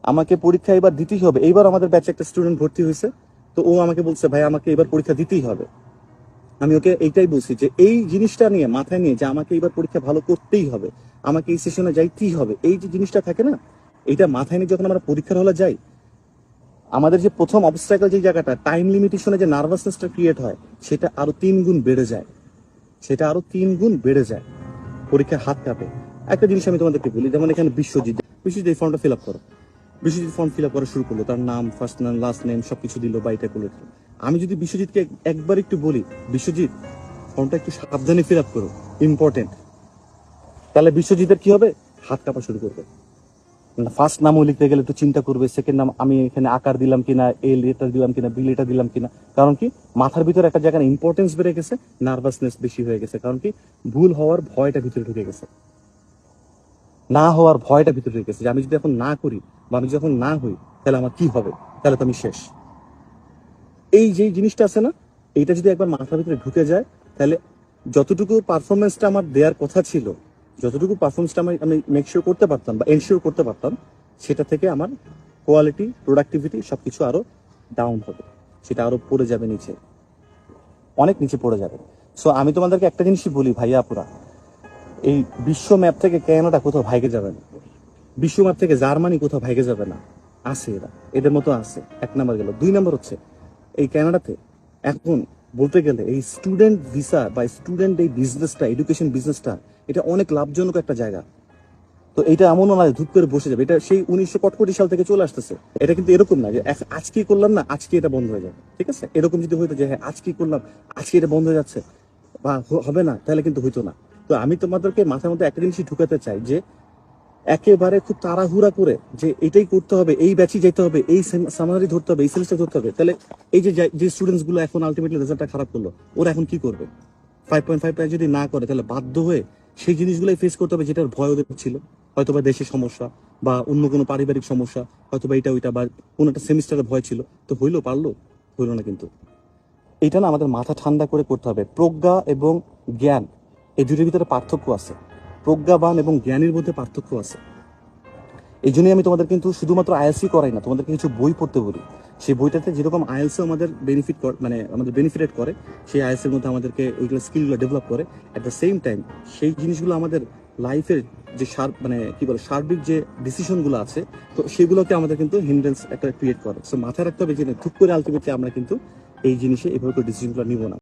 আমাকে পরীক্ষা এবার দিতেই হবে। এইবার আমাদের ব্যাচে একটা স্টুডেন্ট ভর্তি হয়েছে, তো ও আমাকে বলছে ভাই আমাকে এবার পরীক্ষা দিতেই হবে। আমি ওকে এইটাই বলছি যে এই জিনিসটা নিয়ে মাথায় নিয়ে যে আমাকে এবার পরীক্ষা ভালো করতেই হবে, আমাকে এই সেশনে যাইতেই হবে, এই যে জিনিসটা থাকে না, এইটা মাথায় নিয়ে যখন আমরা পরীক্ষার হলে যাই, আমাদের যে প্রথম অবস্ট্রাকল যে জায়গাটা টাইম লিমিটেশনে যে নার্ভাসনেসটা ক্রিয়েট হয়, সেটা আরো 3 গুণ বেড়ে যায়। সেটা আরো 3 গুণ বেড়ে যায়। পরীক্ষার হাত কাঁপে। একটা জিনিস আমি তোমাদেরকে বলি, যেমন এখানে বিশ্বজিৎ, বিশ্বজিৎ এই ফর্মটা ফিল আপ করো। বিশ্বজিৎ ফর্ম ফিল আপ করা শুরু করলো, তার নাম, ফার্স্ট নাম, লাস্ট নেম সবকিছু দিল, বাইটা করলো। আমি যদি বিশ্বজিৎকে একবার একটু বলি, বিশ্বজিৎ ফর্মটা একটু সাবধানে ফিল আপ করো, ইম্পর্টেন্ট, তাহলে বিশ্বজিতের কি হবে? হাত কাঁপা শুরু করবে। ফার্স্ট নামও লিখতে গেলে একটু চিন্তা করবে, সেকেন্ড নাম আমি এখানে আকার দিলাম কিনা, এ লেটার দিলাম কিনা, বি লেটার দিলাম কিনা। কারণ কি, মাথার ভিতরে একটা জায়গায় ইম্পর্টেন্স বেড়ে গেছে, নার্ভাসনেস বেশি হয়ে গেছে। কারণ কি, ভুল হওয়ার ভয়টা ভিতরে ঢুকে গেছে, না হওয়ার ভয়টা ভিতরে ঢুকে গেছে, যে আমি যদি এখন না করি বা আমি যখন না হই তাহলে আমার কি হবে, তাহলে তো আমি শেষ। এই যে জিনিসটা আছে না, এইটা যদি একবার মাথার ভিতরে ঢুকে যায়, তাহলে যতটুকু পারফরমেন্সটা আমার দেওয়ার কথা ছিল, যতটুকু পারফরমেন্সটা আমি মেক শিওর করতে পারতাম বা এনশিওর করতে পারতাম, সেটা থেকে আমার কোয়ালিটি, প্রোডাক্টিভিটি সবকিছু আরো ডাউন হবে, সেটা আরো পড়ে যাবে নিচে, অনেক নিচে পড়ে যাবে। সো আমি তোমাদেরকে একটা জিনিসই বলি ভাইয়া আপুরা, এই বিশ্ব ম্যাপ থেকে ক্যানাডা কোথাও ভাইগে যাবে না, বিশ্ব ম্যাপ থেকে জার্মানি কোথাও ভাইগে যাবে না। আছে এরা, এদের মতো আছে। 1 নাম্বার গেল। 2 নাম্বার হচ্ছে, এই কানাডাতে এখন বলতে গেলে এই স্টুডেন্ট ভিসা বা স্টুডেন্ট এই বিজনেসটা, এডুকেশন বিজনেসটা, এটা অনেক লাভজনক একটা জায়গা। তো এটা এমনও না ধূপ করে বসে যাবে, এটা সেই 1900 সাল থেকে চলে আসতেছে। এটা কিন্তু এরকম না যে আজকেই করলাম না আজকে এটা বন্ধ হয়ে যাবে, ঠিক আছে? এরকম যদি হইতো যে হ্যাঁ আজকেই করলাম আজকে এটা বন্ধ হয়ে যাচ্ছে বা হবে না, তাহলে কিন্তু হইতো না। তো আমি তোমাদেরকে মাথার মধ্যে একটা জিনিসই ঢুকাতে চাই, যে একেবারে খুব তাড়াহুড়া করে যে এটাই করতে হবে, এই ব্যাচই যেতে হবে, এই সামারি ধরতে হবে, এই সেমিস্টার ধরতে হবে, তাহলে এই যে যে স্টুডেন্টস গুলো এখন আলটিমেটলি রেজাল্টটা খারাপ করলো, ওরা এখন কি করবে? 5.5 পায় যদি না করে, তাহলে বাধ্য হয়ে সেই জিনিসগুলোই ফেস করতে হবে যেটার ভয় ওদের ছিল। হয়তো বা দেশের সমস্যা বা অন্য কোনো পারিবারিক সমস্যা, হয়তো বা এটা ওইটা, বা কোনো একটা সেমিস্টারের ভয় ছিল। তো হইলো, পারলো? হইলো না কিন্তু। এটা না আমাদের মাথা ঠান্ডা করে করতে হবে। প্রজ্ঞা এবং জ্ঞান, এই দুটোর ভিতরে পার্থক্য আছে। প্রজ্ঞাবান এবং জ্ঞানীর মধ্যে পার্থক্য আছে। এই জন্যই আমি তোমাদের কিন্তু শুধুমাত্র আইএলসি করাই না, তোমাদেরকে কিছু বই পড়তে বলি। সেই বইটাতে যেরকম আইএলসি আমাদের বেনিফিট মানে আমাদের বেনিফিটেড করে, সেই আইএলসি এর মধ্যে আমাদেরকে ওইগুলো স্কিলগুলো ডেভেলপ করে। অ্যাট দ্য সেম টাইম সেই জিনিসগুলো আমাদের লাইফের যে মানে কি বলে সার্বিক যে ডিসিশনগুলো আছে, তো সেগুলোকে আমাদের কিন্তু হিন্ড্রেন্স একটা ক্রিয়েট করে। সো মাথায় রাখতে হবে যে খুব করে আলটিমেটলি আমরা কিন্তু এই জিনিসে এভাবে করে ডিসিশনগুলো নিব না।